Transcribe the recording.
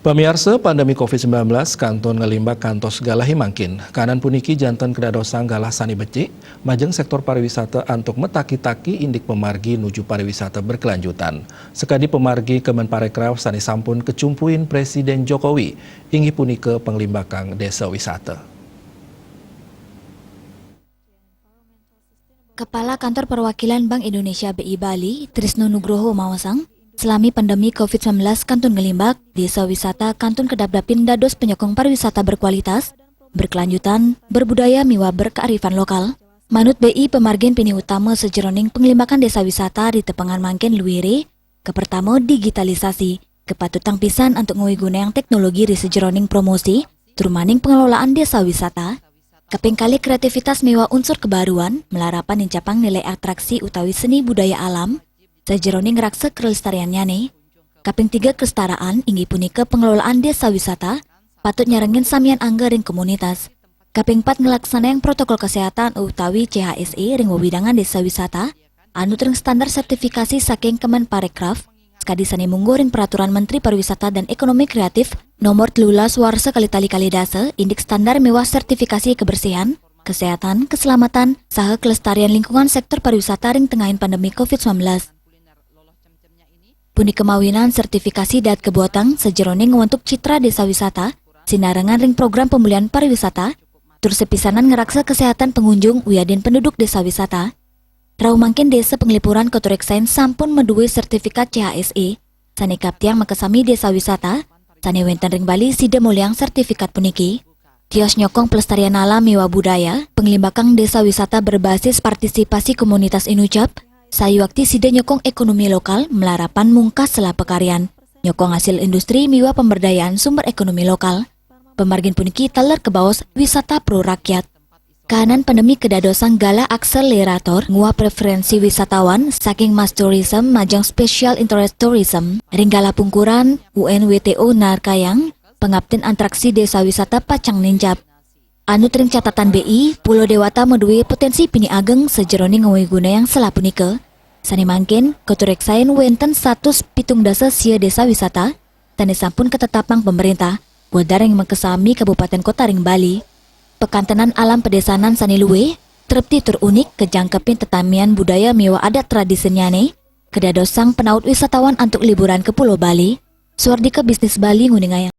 Pemirsa pandemi COVID-19 Kantun ngelimbak kantos galah himangkin. Kanan puniki jantan kedadosang galah sani becik, majeng sektor pariwisata antuk metaki-taki indik pemargi nuju pariwisata berkelanjutan. Sekadi pemargi Kemenparekraf sani sampun kecumpuin Presiden Jokowi, ingi punike penglimbakang desa wisata. Kepala Kantor Perwakilan Bank Indonesia BI Bali, Trisno Nugroho mawasang, selami pandemi COVID-19 Kantun ngelimbak, desa wisata Kantun kedap-dapin dados penyokong pariwisata berkualitas, berkelanjutan, berbudaya miwa berkearifan lokal. Manut BI pemargin pini utama sejeroning penglimbakan desa wisata di tepengan mangkin luwire, kepertama digitalisasi, kepatutang pisan untuk ngewiguna yang teknologi di sejeroning promosi, turumaning pengelolaan desa wisata. Kaping kali kreativitas miwa unsur kebaruan, melarapan incapang nilai atraksi utawi seni budaya alam, sejeroning raksa kelestariannya nih. Kaping 3 kesetaraan inggi punika pengelolaan desa wisata, patut nyarengin samian angga ring komunitas. Kaping 4 ngelaksanaan protokol kesehatan utawi CHSE ring wewidangan desa wisata, anut ring standar sertifikasi saking Kemenparekraf, sekadi sani munggo ring peraturan Menteri Pariwisata dan Ekonomi Kreatif nomor 13 warsa kali dasa, indik standar mewah sertifikasi kebersihan, kesehatan, keselamatan, saha kelestarian lingkungan sektor pariwisata ring tengahin pandemi COVID-19. Puni kemawinan sertifikasi dat kebuatan sejeroning ngewentuk citra desa wisata, sinarengan ring program pemulihan pariwisata, tur sepisanan ngeraksa kesehatan pengunjung uyadin penduduk desa wisata. Rau mangkin desa penglipuran Kotoreksain sampun meduwe sertifikat CHSE, sani kaptiang makasami desa wisata, sani wenten ring Bali sida muliang sertifikat puniki. Kios nyokong pelestarian alam miwa budaya, penglimbakang desa wisata berbasis partisipasi komunitas inucap, sayuakti sida nyokong ekonomi lokal melarapan mungkas sela pekarian, nyokong hasil industri miwa pemberdayaan sumber ekonomi lokal. Pemargin puniki teler ke bawas wisata pro rakyat. Kanan pandemi kedadosang gala akselerator ngua preferensi wisatawan saking mass tourism majang special interest tourism ringgala pungkuran UNWTO Narkayang pengapten atraksi desa wisata Pacang Ninjap. Anut ring catatan BI, Pulau Dewata meduwe potensi pini ageng sejeroning ngewiguna yang selapunike. Sani mangkin, Kotoreksain wenten 170 sia desa wisata, tani sampun ketetapang pemerintah, buadaring mengkesami Kabupaten Kota ring Bali. Pekantenan alam pedesanan sani luwe, terpti terunik kejangkepin tetamian budaya miwa adat tradisinya nih, kedadosang penaut wisatawan untuk liburan ke Pulau Bali, Suardika Bisnis Bali nguningayang.